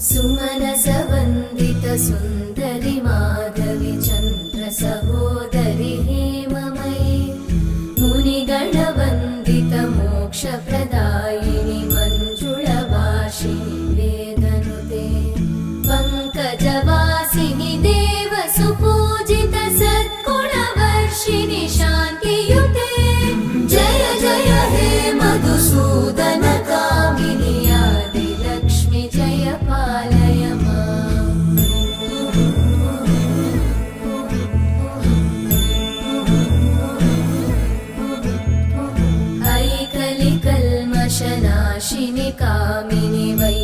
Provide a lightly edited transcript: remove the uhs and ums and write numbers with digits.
सुमनसवन्दित सुन्दरि माधवि चन्द्र सहोदरि हेममयि मुनिगणवन्दित मोक्षप्रदायिनि मञ्जुळभाषिणि वेदनुते पङ्कजवासिनि देवसुपूजित सद्गुणवर्षिणि शान्तियुते जय जय हे मधुसूदन कामिनि आदिलक्ष्मि जय पालय माम्। ऐकलिकल्मषनाशिनि कामिनि वै